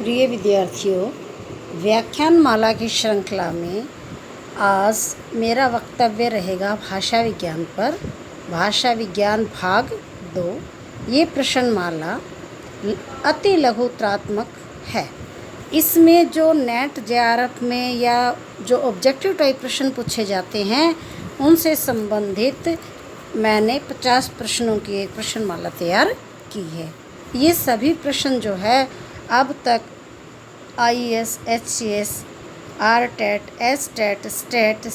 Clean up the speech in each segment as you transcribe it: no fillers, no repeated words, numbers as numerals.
प्रिय विद्यार्थियों, व्याख्यान माला की श्रृंखला में आज मेरा वक्तव्य रहेगा भाषा विज्ञान पर। भाषा विज्ञान भाग 2। ये प्रश्नमाला अति लघुत्रात्मक है। इसमें जो नेट जेआरएफ में या जो ऑब्जेक्टिव टाइप प्रश्न पूछे जाते हैं उनसे संबंधित मैंने 50 प्रश्नों की एक प्रश्नमाला तैयार की है। ये सभी प्रश्न जो है अब तक IAS, HCS, RTET, STET, STET,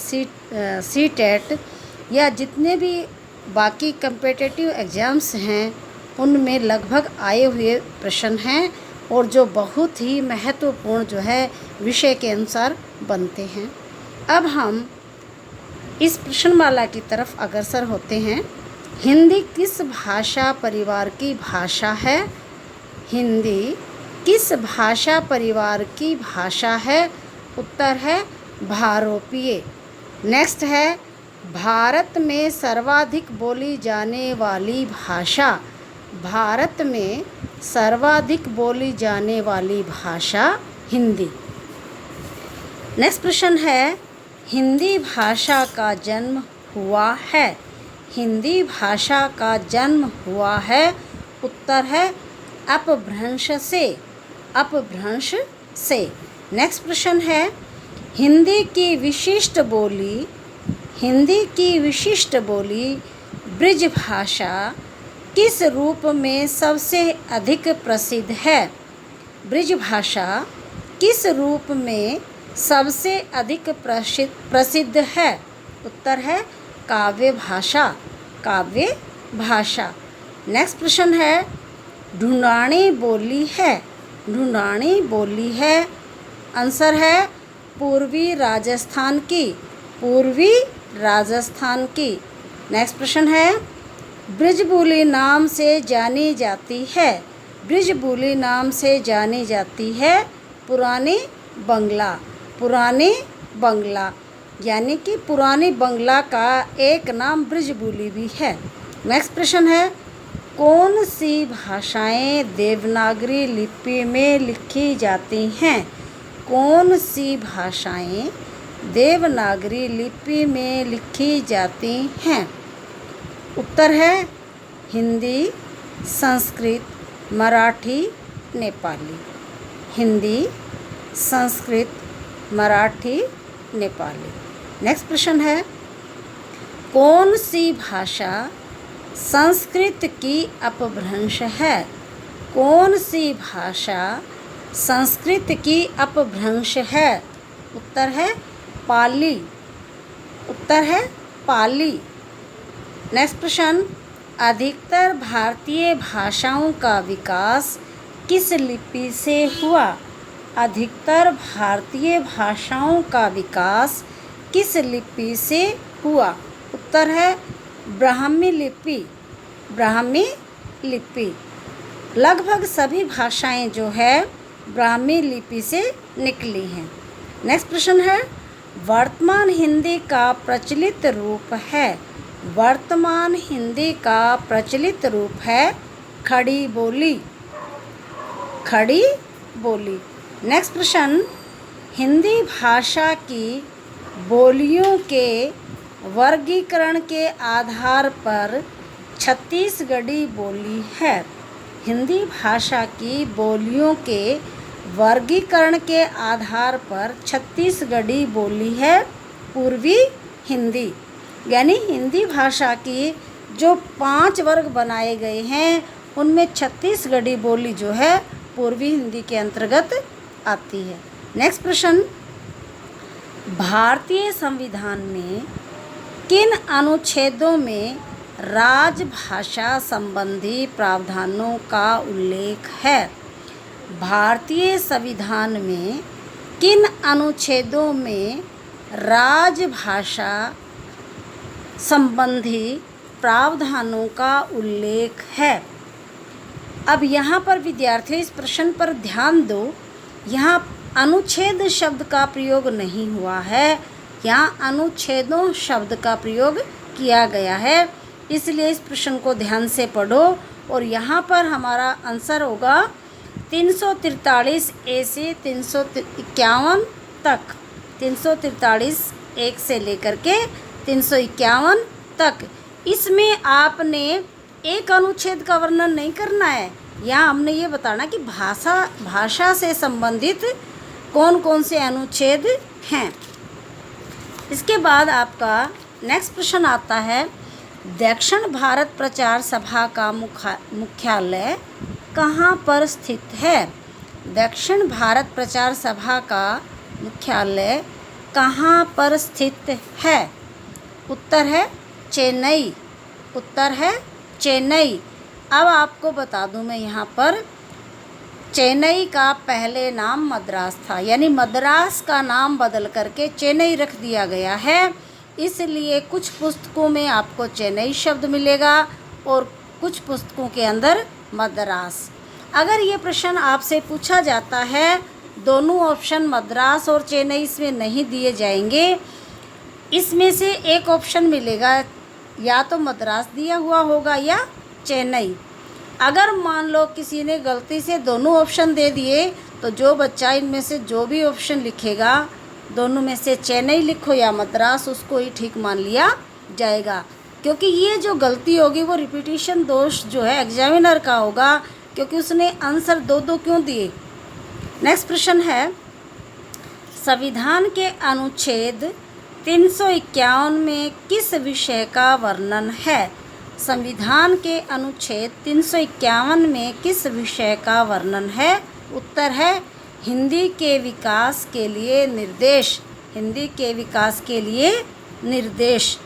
CTET या जितने भी बाकी कम्पिटिटिव एग्ज़ाम्स हैं उनमें लगभग आए हुए प्रश्न हैं और जो बहुत ही महत्वपूर्ण जो है विषय के अनुसार बनते हैं। अब हम इस प्रश्नमाला की तरफ अग्रसर होते हैं। हिंदी किस भाषा परिवार की भाषा है? हिंदी किस भाषा परिवार की भाषा है? उत्तर है भारोपीय। नेक्स्ट है भारत में सर्वाधिक बोली जाने वाली भाषा। भारत में सर्वाधिक बोली जाने वाली भाषा हिंदी। नेक्स्ट प्रश्न है हिंदी भाषा का जन्म हुआ है। हिंदी भाषा का जन्म हुआ है। उत्तर है अपभ्रंश से। अपभ्रंश से। नेक्स्ट प्रश्न है हिंदी की विशिष्ट बोली। हिंदी की विशिष्ट बोली ब्रिज भाषा किस रूप में सबसे अधिक प्रसिद्ध है? ब्रिज भाषा किस रूप में सबसे अधिक प्रसिद्ध है? उत्तर है काव्य भाषा। काव्य भाषा। नेक्स्ट प्रश्न है ढूंढानी बोली है। ढूंढानी बोली है। आंसर है पूर्वी राजस्थान की। पूर्वी राजस्थान की। नेक्स्ट प्रश्न है ब्रिजबोली नाम से जानी जाती है। ब्रिजबोली नाम से जानी जाती है पुरानी बंगला। पुरानी बंगला यानी कि पुरानी बंगला का एक नाम ब्रिजबोली भी है। नेक्स्ट प्रश्न है कौन सी भाषाएं देवनागरी लिपि में लिखी जाती हैं? कौन सी भाषाएं देवनागरी लिपि में लिखी जाती हैं? उत्तर है हिंदी, संस्कृत, मराठी, नेपाली। हिंदी, संस्कृत, मराठी, नेपाली। नेक्स्ट प्रश्न है कौन सी भाषा संस्कृत की अपभ्रंश है? कौन सी भाषा संस्कृत की अपभ्रंश है? उत्तर है पाली। उत्तर है पाली। नेक्स्ट प्रश्न अधिकतर भारतीय भाषाओं का विकास किस लिपि से हुआ? अधिकतर भारतीय भाषाओं का विकास किस लिपि से हुआ? उत्तर है ब्राह्मी लिपि। ब्राह्मी लिपि। लगभग सभी भाषाएं जो है ब्राह्मी लिपि से निकली हैं। नेक्स्ट प्रश्न है वर्तमान हिंदी का प्रचलित रूप है। वर्तमान हिंदी का प्रचलित रूप है खड़ी बोली। खड़ी बोली। नेक्स्ट प्रश्न हिंदी भाषा की बोलियों के वर्गीकरण के आधार पर छत्तीसगढ़ी बोली है। हिंदी भाषा की बोलियों के वर्गीकरण के आधार पर छत्तीसगढ़ी बोली है पूर्वी हिंदी। यानी हिंदी भाषा की जो 5 वर्ग बनाए गए हैं उनमें छत्तीसगढ़ी बोली जो है पूर्वी हिंदी के अंतर्गत आती है। नेक्स्ट प्रश्न भारतीय संविधान में किन अनुच्छेदों में राजभाषा संबंधी प्रावधानों का उल्लेख है? भारतीय संविधान में किन अनुच्छेदों में राजभाषा संबंधी प्रावधानों का उल्लेख है? अब यहाँ पर विद्यार्थियों इस प्रश्न पर ध्यान दो। यहाँ अनुच्छेद शब्द का प्रयोग नहीं हुआ है। यहाँ अनुच्छेदों शब्द का प्रयोग किया गया है। इसलिए इस प्रश्न को ध्यान से पढ़ो और यहाँ पर हमारा आंसर होगा 343 ए से 351 तक, 343 एक से लेकर के 351 तक। इसमें आपने एक अनुच्छेद का वर्णन नहीं करना है, यहाँ हमने ये बताना कि भाषा से संबंधित कौन कौन से अनुच्छेद हैं। इसके बाद आपका नेक्स्ट प्रश्न आता है, दक्षिण भारत प्रचार सभा का मुख्यालय कहाँ पर स्थित है? दक्षिण भारत प्रचार सभा का मुख्यालय कहाँ पर स्थित है? उत्तर है चेन्नई, उत्तर है चेन्नई। अब आपको बता दूं मैं यहाँ पर, चेन्नई का पहले नाम मद्रास था, यानी मद्रास का नाम बदल करके चेन्नई रख दिया गया है। इसलिए कुछ पुस्तकों में आपको चेन्नई शब्द मिलेगा और कुछ पुस्तकों के अंदर मद्रास। अगर ये प्रश्न आपसे पूछा जाता है, दोनों ऑप्शन मद्रास और चेन्नई इसमें नहीं दिए जाएंगे, इसमें से एक ऑप्शन मिलेगा, या तो मद्रास दिया हुआ होगा या चेन्नई। अगर मान लो किसी ने गलती से दोनों ऑप्शन दे दिए, तो जो बच्चा इनमें से जो भी ऑप्शन लिखेगा, दोनों में से चेन्नई लिखो या मद्रास, उसको ही ठीक मान लिया जाएगा। क्योंकि ये जो गलती होगी वो रिपीटिशन दोष जो है एग्जामिनर का होगा, क्योंकि उसने आंसर दो दो क्यों दिए। नेक्स्ट प्रश्न है, संविधान के अनुच्छेद 351 में किस विषय का वर्णन है? संविधान के अनुच्छेद 351 में किस विषय का वर्णन है? उत्तर है हिंदी के विकास के लिए निर्देश, हिंदी के विकास के लिए निर्देश।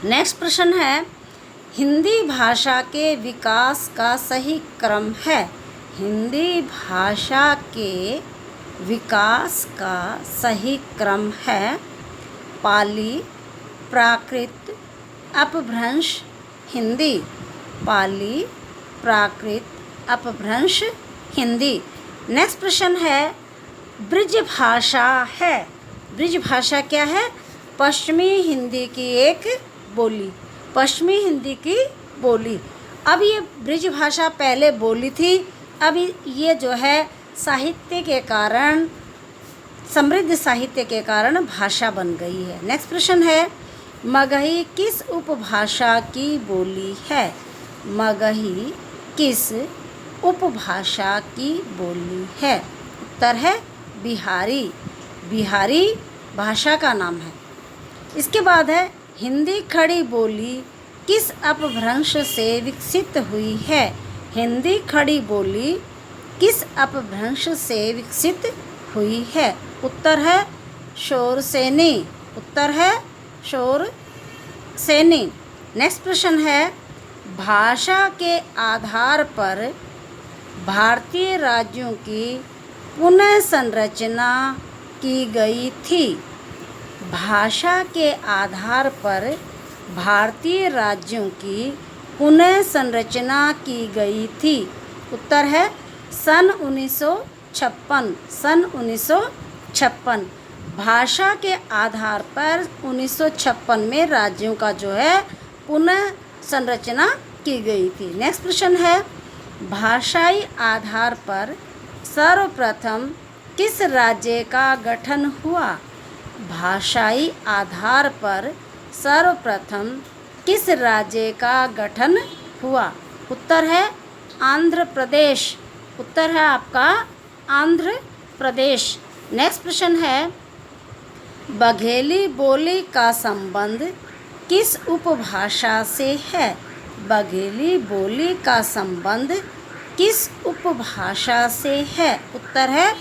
नेक्स्ट प्रश्न है, हिंदी भाषा के विकास का सही क्रम है? हिंदी भाषा के विकास का सही क्रम है पाली, प्राकृत, अपभ्रंश, हिंदी। पाली, प्राकृत, अपभ्रंश, हिंदी। नेक्स्ट प्रश्न है, ब्रिज भाषा है। ब्रिज भाषा क्या है? पश्चिमी हिंदी की एक बोली, पश्चिमी हिंदी की बोली। अब ये ब्रिज भाषा पहले बोली थी, अब ये जो है साहित्य के कारण, समृद्ध साहित्य के कारण भाषा बन गई है। नेक्स्ट प्रश्न है, मगही किस उपभाषा की बोली है? मगही किस उपभाषा की बोली है? उत्तर है बिहारी, बिहारी भाषा का नाम है। इसके बाद है, हिंदी खड़ी बोली किस अपभ्रंश से विकसित हुई है? हिंदी खड़ी बोली किस अपभ्रंश से विकसित हुई है? उत्तर है शोरसेनी, उत्तर है शोरसेनी। नेक्स्ट प्रश्न है, भाषा के आधार पर भारतीय राज्यों की पुनः संरचना की गई थी। भाषा के आधार पर भारतीय राज्यों की पुनः संरचना की गई थी। उत्तर है सन 1956, सन 1956। भाषा के आधार पर 1956 में राज्यों का जो है पुनः संरचना की गई थी। नेक्स्ट प्रश्न है, भाषाई आधार पर सर्वप्रथम किस राज्य का गठन हुआ? भाषाई आधार पर सर्वप्रथम किस राज्य का गठन हुआ? उत्तर है आंध्र प्रदेश, उत्तर है आपका आंध्र प्रदेश। नेक्स्ट प्रश्न है, बघेली बोली का संबंध किस उपभाषा से है? बघेली बोली का संबंध किस उपभाषा से है? उत्तर है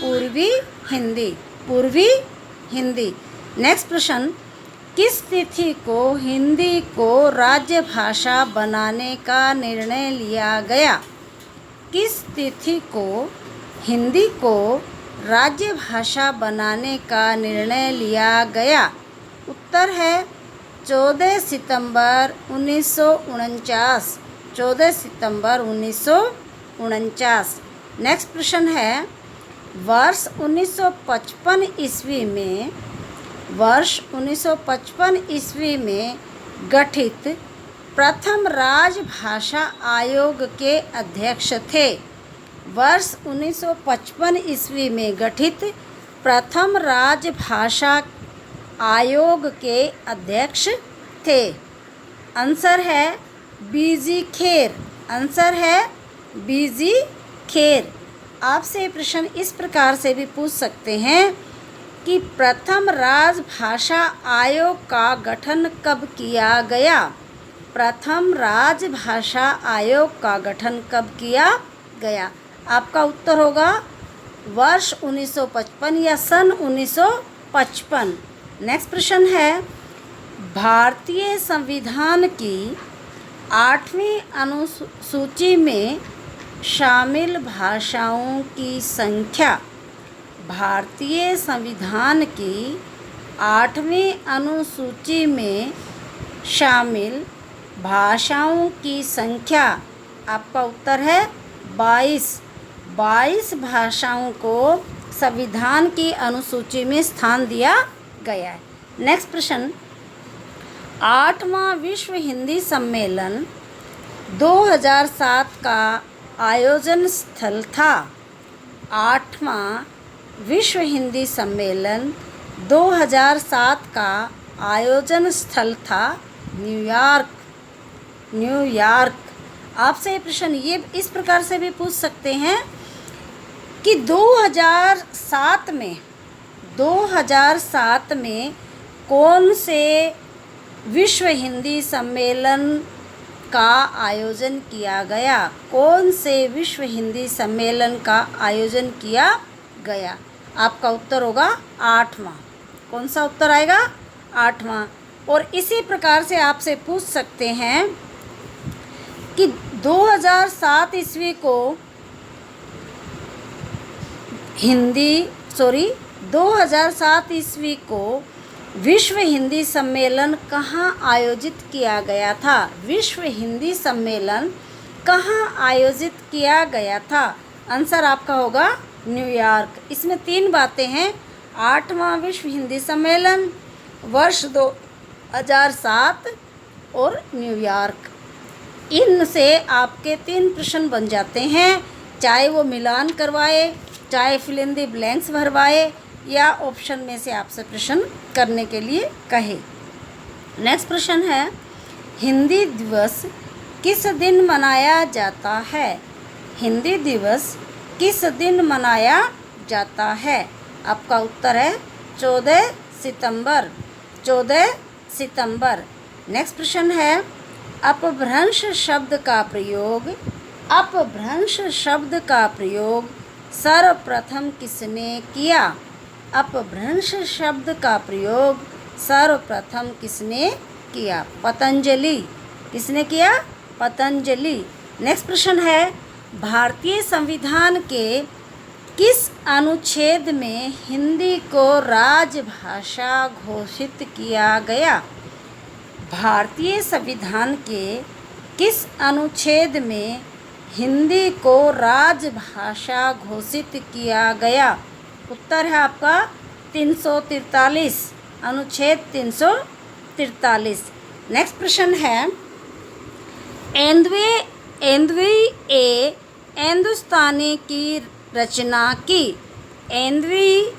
पूर्वी हिंदी, पूर्वी हिंदी। नेक्स्ट प्रश्न, किस तिथि को हिंदी को राज्य भाषा बनाने का निर्णय लिया गया? किस तिथि को हिंदी को राज्य भाषा बनाने का निर्णय लिया गया? उत्तर है 14 सितंबर 1949, 14 सितंबर 1949। नेक्स्ट प्रश्न है, वर्ष 1955 ईस्वी में, वर्ष 1955 ईस्वी में गठित प्रथम राजभाषा आयोग के अध्यक्ष थे। वर्ष 1955 ईस्वी में गठित प्रथम राजभाषा आयोग के अध्यक्ष थे? आंसर है बीजी खेर। आंसर है बीजी खेर। आपसे प्रश्न इस प्रकार से भी पूछ सकते हैं कि प्रथम राजभाषा आयोग का गठन कब किया गया? प्रथम राजभाषा आयोग का गठन कब किया गया? आपका उत्तर होगा वर्ष 1955 या सन 1955। नेक्स्ट प्रश्न है, भारतीय संविधान की 8वीं अनुसूची में शामिल भाषाओं की संख्या। भारतीय संविधान की 8वीं अनुसूची में शामिल भाषाओं की संख्या। आपका उत्तर है 22। 22 भाषाओं को संविधान की अनुसूची में स्थान दिया गया है। नेक्स्ट प्रश्न, 8वां विश्व हिंदी सम्मेलन 2007 का आयोजन स्थल था। 8वां विश्व हिंदी सम्मेलन 2007 का आयोजन स्थल था न्यूयॉर्क। न्यूयॉर्क। आपसे प्रश्न ये इस प्रकार से भी पूछ सकते हैं कि 2007 में कौन से विश्व हिंदी सम्मेलन का आयोजन किया गया? कौन से विश्व हिंदी सम्मेलन का आयोजन किया गया? आपका उत्तर होगा 8वां। कौन सा उत्तर आएगा? 8वां। और इसी प्रकार से आपसे पूछ सकते हैं कि 2007 ईस्वी को 2007 ईस्वी को विश्व हिंदी सम्मेलन कहाँ आयोजित किया गया था? विश्व हिंदी सम्मेलन कहाँ आयोजित किया गया था? आंसर आपका होगा न्यूयॉर्क। इसमें 3 बातें हैं, 8वां विश्व हिंदी सम्मेलन, वर्ष 2007 और न्यूयॉर्क। इनसे आपके 3 प्रश्न बन जाते हैं, चाहे वो मिलान करवाए, चाहे फिल इन द ब्लैंक्स भरवाए, या ऑप्शन में से आपसे प्रश्न करने के लिए कहे। नेक्स्ट प्रश्न है, हिंदी दिवस किस दिन मनाया जाता है? हिंदी दिवस किस दिन मनाया जाता है? आपका उत्तर है 14 सितंबर। 14 सितंबर। नेक्स्ट प्रश्न है, अपभ्रंश शब्द का प्रयोग सर्वप्रथम किसने किया? अपभ्रंश शब्द का प्रयोग सर्वप्रथम किसने किया? पतंजलि। किसने किया? पतंजलि। नेक्स्ट प्रश्न है, भारतीय संविधान के किस अनुच्छेद में हिंदी को राजभाषा घोषित किया गया? भारतीय संविधान के किस अनुच्छेद में हिंदी को राजभाषा घोषित किया गया? उत्तर है आपका 343, अनुच्छेद 343। नेक्स्ट प्रश्न है, एंदवी ए हिंदुस्तानी की रचना की। एंदवी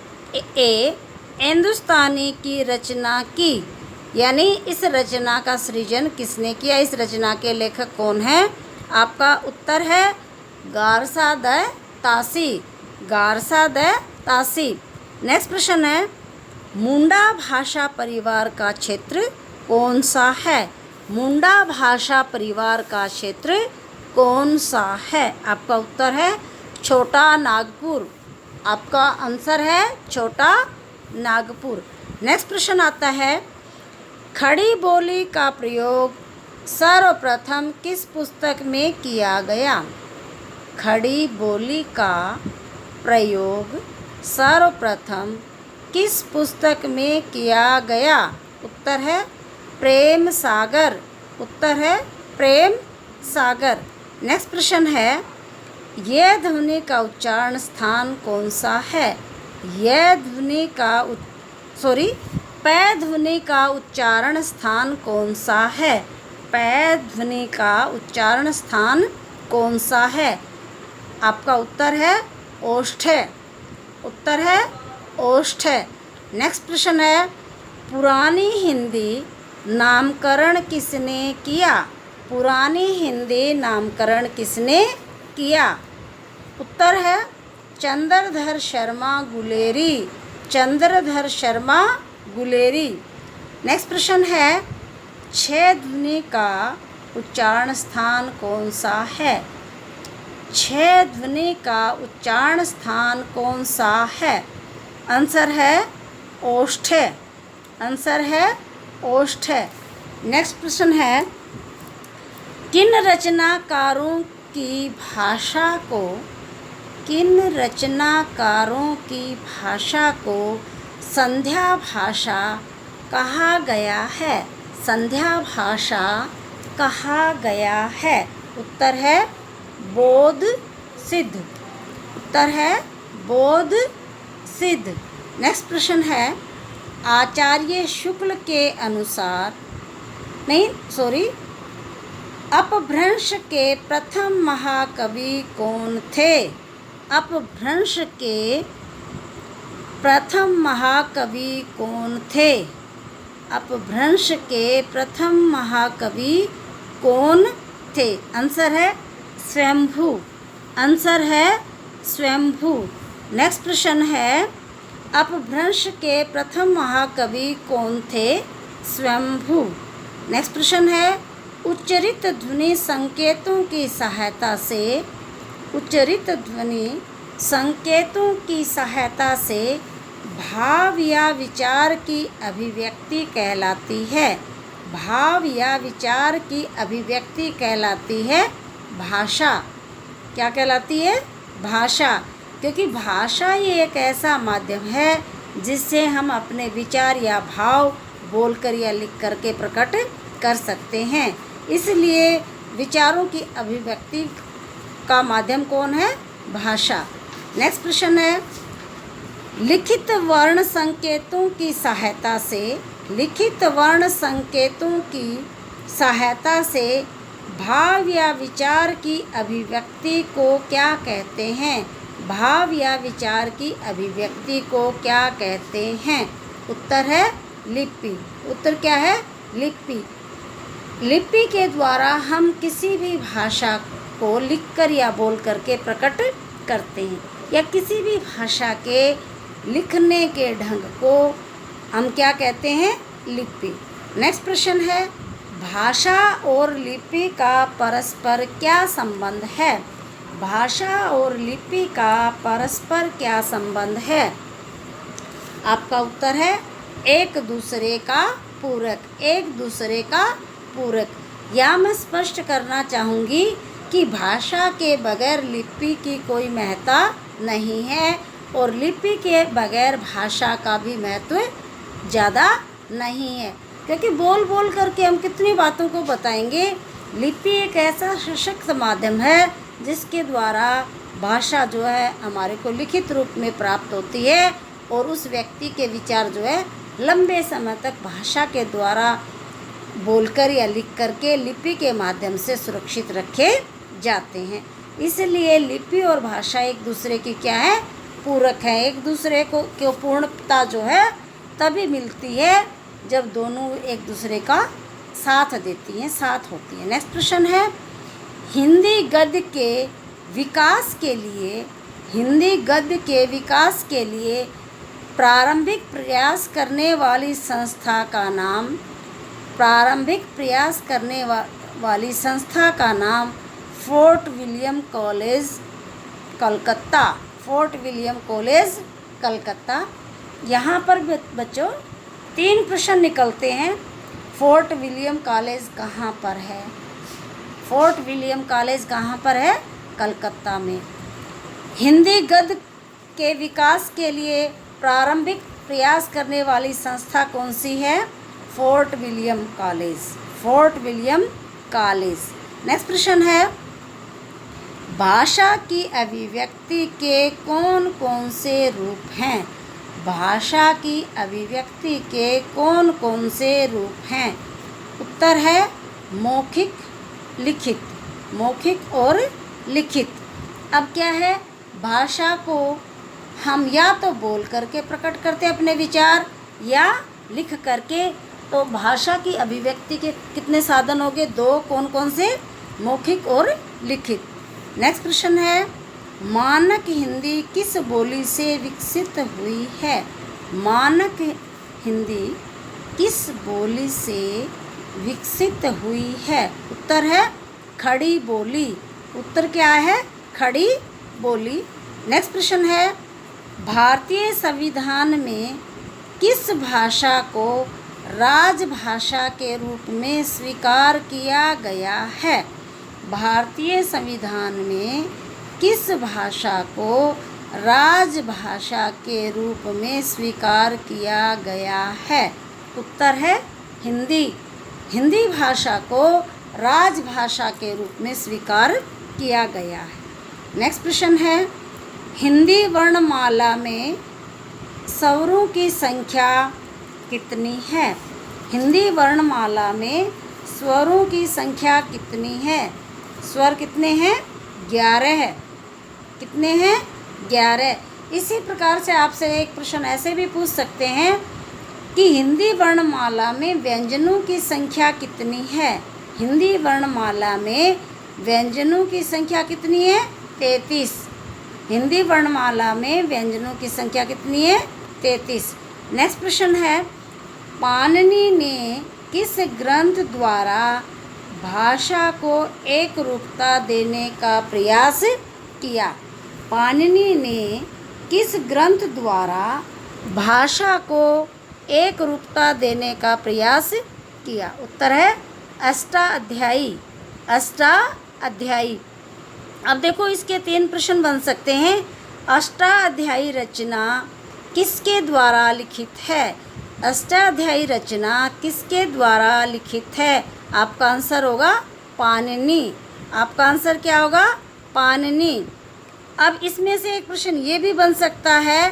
ए हिंदुस्तानी की रचना की, यानी इस रचना का सृजन किसने किया? इस रचना के लेखक कौन है? आपका उत्तर है Garcin de Tassy. Garcin de Tassy. Next प्रश्न है, मुंडा भाषा परिवार का क्षेत्र कौन सा है? मुंडा भाषा परिवार का क्षेत्र कौन सा है? आपका उत्तर है छोटा नागपुर। आपका आंसर है छोटा नागपुर। नेक्स्ट प्रश्न आता है, खड़ी बोली का प्रयोग सर्वप्रथम किस पुस्तक में किया गया? खड़ी बोली का प्रयोग सर्वप्रथम किस पुस्तक में किया गया? उत्तर है प्रेम सागर। उत्तर है प्रेम सागर। नेक्स्ट प्रश्न है, यह ध्वनि का उच्चारण स्थान कौन सा है? यह ध्वनि का पै ध्वनि का उच्चारण स्थान कौन सा है? पै ध्वनि का उच्चारण स्थान कौन सा है? आपका उत्तर है ओष्ठ। उत्तर है ओष्ठ। नेक्स्ट प्रश्न है, पुरानी हिंदी नामकरण किसने किया? पुरानी हिंदी नामकरण किसने किया? उत्तर है चंद्रधर शर्मा गुलेरी। चंद्रधर शर्मा गुलेरी। नेक्स्ट प्रश्न है, छह ध्वनि का उच्चारण स्थान कौन सा है? छह ध्वनि का उच्चारण स्थान कौन सा है? आंसर है ओष्ठ। आंसर है ओष्ठ। नेक्स्ट प्रश्न है, किन रचनाकारों की भाषा को संध्या भाषा कहा गया है? संध्या भाषा कहा गया है? उत्तर है बोध सिद्ध। उत्तर है बोध सिद्ध। नेक्स्ट प्रश्न है, आचार्य शुक्ल के अनुसार अपभ्रंश के प्रथम महाकवि कौन थे? अपभ्रंश के प्रथम महाकवि कौन थे? अपभ्रंश के प्रथम महाकवि कौन थे? आंसर है स्वयंभू। आंसर है स्वयंभू। नेक्स्ट प्रश्न है, अपभ्रंश के प्रथम महाकवि कौन थे? स्वयंभू। नेक्स्ट प्रश्न है, उच्चरित ध्वनि संकेतों की सहायता से भाव या विचार की अभिव्यक्ति कहलाती है। भाव या विचार की अभिव्यक्ति कहलाती है भाषा। क्या कहलाती है? भाषा। क्योंकि भाषा ही एक ऐसा माध्यम है जिससे हम अपने विचार या भाव बोलकर या लिख कर के प्रकट कर सकते हैं। इसलिए विचारों की अभिव्यक्ति का माध्यम कौन है? भाषा। नेक्स्ट प्रश्न है, लिखित वर्ण संकेतों की सहायता से भाव या विचार की अभिव्यक्ति को क्या कहते हैं? भाव या विचार की अभिव्यक्ति को क्या कहते हैं? उत्तर है लिपि। उत्तर क्या है? लिपि। लिपि के द्वारा हम किसी भी भाषा को लिखकर या बोल करके प्रकट करते हैं, या किसी भी भाषा के लिखने के ढंग को हम क्या कहते हैं? लिपि। नेक्स्ट प्रश्न है, भाषा और लिपि का परस्पर क्या संबंध है? भाषा और लिपि का परस्पर क्या संबंध है? आपका उत्तर है एक दूसरे का पूरक। एक दूसरे का पूरक। या मैं स्पष्ट करना चाहूँगी कि भाषा के बगैर लिपि की कोई महत्ता नहीं है, और लिपि के बगैर भाषा का भी महत्व ज़्यादा नहीं है। क्योंकि बोल बोल करके हम कितनी बातों को बताएंगे। लिपि एक ऐसा सशक्त माध्यम है जिसके द्वारा भाषा जो है हमारे को लिखित रूप में प्राप्त होती है, और उस व्यक्ति के विचार जो है लंबे समय तक भाषा के द्वारा बोलकर या लिख करके लिपि के माध्यम से सुरक्षित रखे जाते हैं। इसलिए लिपि और भाषा एक दूसरे की क्या है? पूरक है। एक दूसरे को पूर्णता जो है तभी मिलती है जब दोनों एक दूसरे का साथ देती हैं, साथ होती हैं। नेक्स्ट प्रश्न है, हिंदी गद्य के विकास के लिए प्रारंभिक प्रयास करने वाली संस्था का नाम fort William college Calcutta. Fort William college Calcutta. यहाँ पर बच्चों 3 प्रश्न निकलते हैं। फोर्ट विलियम कॉलेज कहाँ पर है? फोर्ट विलियम कॉलेज कहाँ पर है? कलकत्ता में। हिंदी गद्य के विकास के लिए प्रारंभिक प्रयास करने वाली संस्था कौन सी है? Fort William college. Fort William college. Next प्रश्न है, भाषा की अभिव्यक्ति के कौन कौन से रूप हैं? भाषा की अभिव्यक्ति के कौन कौन से रूप हैं? उत्तर है मौखिक, लिखित। मौखिक और लिखित। अब क्या है, भाषा को हम या तो बोल करके प्रकट करते अपने विचार या लिख करके। तो भाषा की अभिव्यक्ति के कितने साधन हो गए? 2। कौन कौन से? मौखिक और लिखित। नेक्स्ट प्रश्न है, मानक हिंदी किस बोली से विकसित हुई है? मानक हिंदी किस बोली से विकसित हुई है? उत्तर है खड़ी बोली। उत्तर क्या है? खड़ी बोली। नेक्स्ट प्रश्न है, भारतीय संविधान में किस भाषा को राजभाषा के रूप में स्वीकार किया गया है? भारतीय संविधान में किस भाषा को राजभाषा के रूप में स्वीकार किया गया है? उत्तर है हिंदी। हिंदी भाषा को राजभाषा के रूप में स्वीकार किया गया है। नेक्स्ट प्रश्न है, हिंदी वर्णमाला में स्वरों की संख्या कितनी है? हिंदी वर्णमाला में स्वरों की संख्या कितनी है? स्वर कितने हैं? 11 है। कितने हैं? 11। इसी प्रकार से आपसे एक प्रश्न ऐसे भी पूछ सकते हैं कि हिंदी वर्णमाला में व्यंजनों की संख्या कितनी है? हिंदी वर्णमाला में व्यंजनों की संख्या कितनी है? 33। हिंदी वर्णमाला में व्यंजनों की संख्या कितनी है? 33। नेक्स्ट प्रश्न है, पाणिनि ने किस ग्रंथ द्वारा भाषा को एक रूपता देने का प्रयास किया? पाणिनि ने किस ग्रंथ द्वारा भाषा को एक रूपता देने का प्रयास किया? उत्तर है अष्टाध्यायी। अष्टाध्यायी। अब देखो, इसके 3 प्रश्न बन सकते हैं। अष्टाध्यायी रचना किसके द्वारा लिखित है? अष्टाध्यायी रचना किसके द्वारा लिखित है? आपका आंसर होगा पाणिनि। आपका आंसर क्या होगा? पाणिनि। अब इसमें से एक प्रश्न ये भी बन सकता है,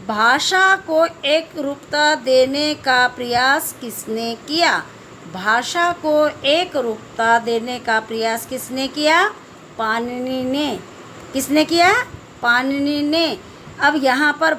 भाषा को एक रूपता देने का प्रयास किसने किया? भाषा को एक रूपता देने का प्रयास किसने किया? पाणिनि ने। किसने किया? पाणिनि ने। अब यहाँ पर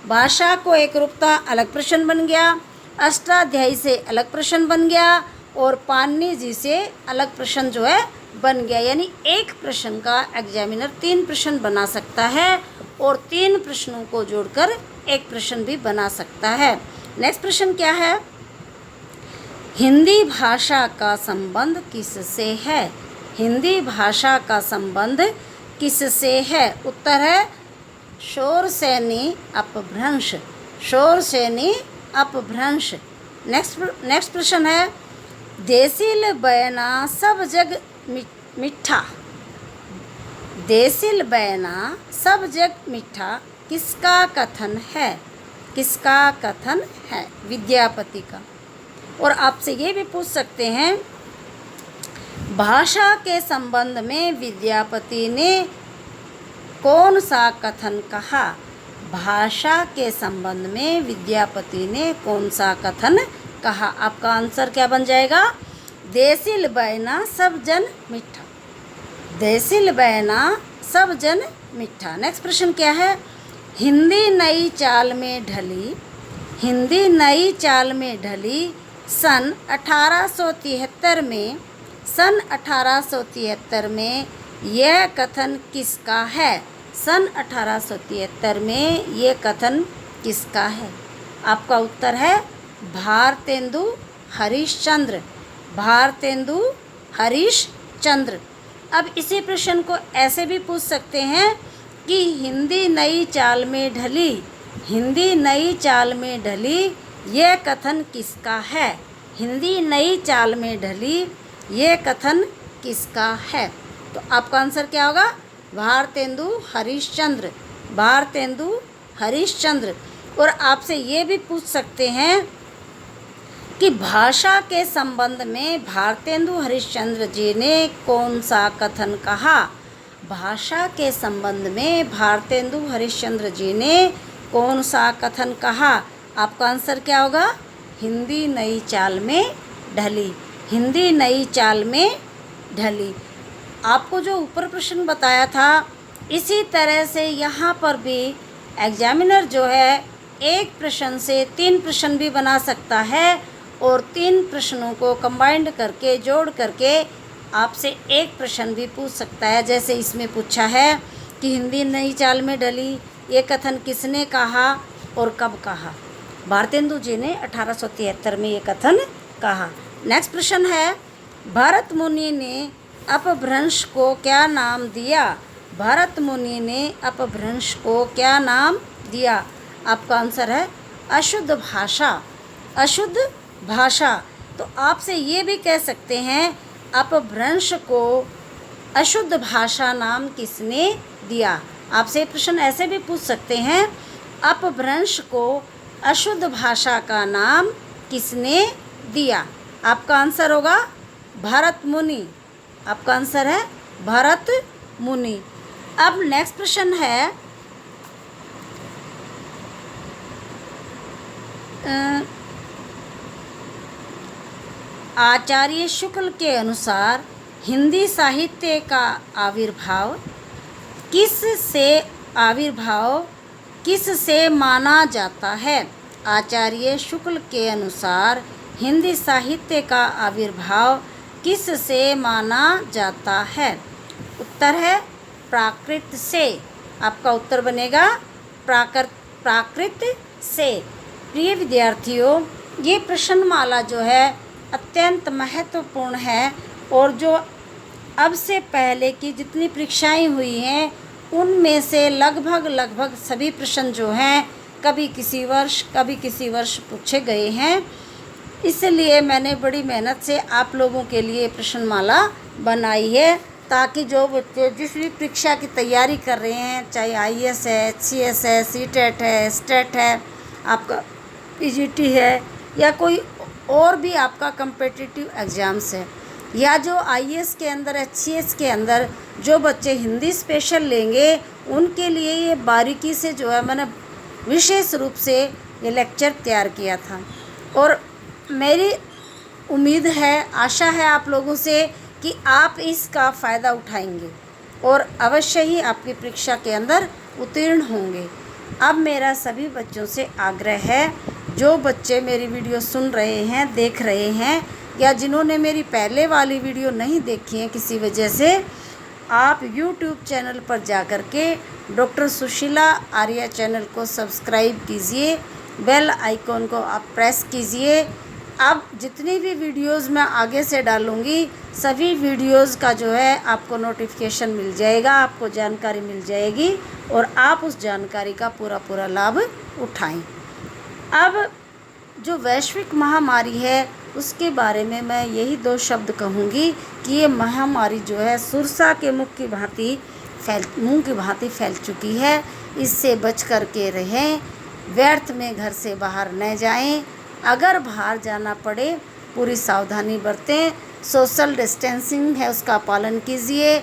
भाषा को एक रूपता अलग प्रश्न बन गया, अष्टाध्यायी से अलग प्रश्न बन गया और पाणिनि जी से अलग प्रश्न जो है बन गया। यानी एक प्रश्न का एग्जामिनर 3 प्रश्न बना सकता है और 3 प्रश्नों को जोड़कर एक प्रश्न भी बना सकता है। नेक्स्ट प्रश्न क्या है, हिंदी भाषा का संबंध किससे है? हिंदी भाषा का संबंध किससे है? उत्तर है शौरसेनी अपभ्रंश। शौरसेनी अपभ्रंश। नेक्स्ट प्रश्न है, देसिल बयाना सब जग मिठा। देसिल बयाना सब जग मिठा किसका कथन है? किसका कथन है? विद्यापति का। और आपसे ये भी पूछ सकते हैं, भाषा के संबंध में विद्यापति ने कौन सा कथन कहा? भाषा के संबंध में विद्यापति ने कौन सा कथन कहा? आपका आंसर क्या बन जाएगा? देसिल बयाना सब जन मिठा। देसिल बयाना सब जन मिठा। नेक्स्ट प्रश्न क्या है, हिंदी नई चाल में ढली। हिंदी नई चाल में ढली सन 1873 में। सन 1873 में यह कथन किसका है? सन 1873 में ये कथन किसका है? आपका उत्तर है भारतेंदु हरिश्चंद्र। भारतेंदु हरिश्चंद्र। अब इसी प्रश्न को ऐसे भी पूछ सकते हैं कि हिंदी नई चाल में ढली। हिंदी नई चाल में ढली ये कथन किसका है? हिंदी नई चाल में ढली ये कथन किसका है? तो आपका आंसर क्या होगा? भारतेंदु हरिश्चंद्र। भारतेंदु हरिश्चंद्र। और आपसे ये भी पूछ सकते हैं कि भाषा के संबंध में भारतेंदु हरिश्चंद्र जी ने कौन सा कथन कहा? भाषा के संबंध में भारतेंदु हरिश्चंद्र जी ने कौन सा कथन कहा? आपका आंसर क्या होगा? हिंदी नई चाल में ढली। हिंदी नई चाल में ढली। आपको जो ऊपर प्रश्न बताया था इसी तरह से यहाँ पर भी एग्जामिनर जो है एक प्रश्न से 3 प्रश्न भी बना सकता है और 3 प्रश्नों को कंबाइंड करके जोड़ करके आपसे एक प्रश्न भी पूछ सकता है। जैसे इसमें पूछा है कि हिंदी नई चाल में ढली, ये कथन किसने कहा और कब कहा। भारतेंदु जी ने 1873 में ये कथन कहा। नेक्स्ट प्रश्न है, भरत मुनि ने अपभ्रंश को क्या नाम दिया। भरत मुनि ने अपभ्रंश को क्या नाम दिया। आपका आंसर है अशुद्ध भाषा। अशुद्ध भाषा। तो आपसे ये भी कह सकते हैं अपभ्रंश को अशुद्ध भाषा नाम किसने दिया। आपसे प्रश्न ऐसे भी पूछ सकते हैं अपभ्रंश को अशुद्ध भाषा का नाम किसने दिया। आपका आंसर होगा भरत मुनि। आपका आंसर है भरत मुनि। अब नेक्स्ट प्रश्न है, आचार्य शुक्ल के अनुसार हिंदी साहित्य का आविर्भाव किस से माना जाता है। आचार्य शुक्ल के अनुसार हिंदी साहित्य का आविर्भाव किस से माना जाता है। उत्तर है प्राकृत से। आपका उत्तर बनेगा प्राकृत से। प्रिय विद्यार्थियों, ये प्रश्नमाला जो है अत्यंत महत्वपूर्ण है और जो अब से पहले की जितनी परीक्षाएं हुई हैं उनमें से लगभग सभी प्रश्न जो हैं कभी किसी वर्ष पूछे गए हैं। इसलिए मैंने बड़ी मेहनत से आप लोगों के लिए प्रश्नमाला बनाई है ताकि जो बच्चे जिस भी परीक्षा की तैयारी कर रहे हैं, चाहे IAS है, HCS है, CTET है, स्टेट है, आपका PGT है या कोई और भी आपका कम्पिटिटिव एग्ज़ाम्स है, या जो IAS के अंदर HCS के अंदर जो बच्चे हिंदी स्पेशल लेंगे उनके लिए ये बारीकी से जो है मैंने विशेष रूप से ये लेक्चर तैयार किया था। और मेरी उम्मीद है, आशा है आप लोगों से कि आप इसका फ़ायदा उठाएंगे और अवश्य ही आपकी परीक्षा के अंदर उत्तीर्ण होंगे। अब मेरा सभी बच्चों से आग्रह है, जो बच्चे मेरी वीडियो सुन रहे हैं, देख रहे हैं, या जिन्होंने मेरी पहले वाली वीडियो नहीं देखी है किसी वजह से, आप YouTube चैनल पर जा कर के डॉक्टर सुशीला आर्या चैनल को सब्सक्राइब कीजिए, बेल आइकॉन को आप प्रेस कीजिए। अब जितनी भी वीडियोस मैं आगे से डालूँगी सभी वीडियोस का जो है आपको नोटिफिकेशन मिल जाएगा, आपको जानकारी मिल जाएगी और आप उस जानकारी का पूरा लाभ उठाएं। अब जो वैश्विक महामारी है उसके बारे में मैं यही 2 शब्द कहूँगी कि ये महामारी जो है सुरसा के मुंह की भांति फैल चुकी है। इससे बच कर के रहें, व्यर्थ में घर से बाहर न जाएं। अगर बाहर जाना पड़े पूरी सावधानी बरतें, सोशल डिस्टेंसिंग है उसका पालन कीजिए,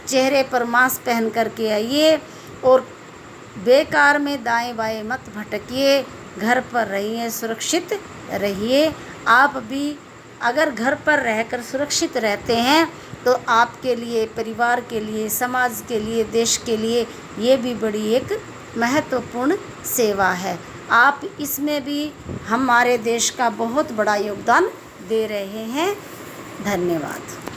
चेहरे पर मास्क पहन कर के आइए और बेकार में दाएं बाएं मत भटकिए, घर पर रहिए, सुरक्षित रहिए। आप भी अगर घर पर रहकर सुरक्षित रहते हैं तो आपके लिए, परिवार के लिए, समाज के लिए, देश के लिए ये भी बड़ी एक महत्वपूर्ण सेवा है। आप इसमें भी हमारे देश का बहुत बड़ा योगदान दे रहे हैं। धन्यवाद।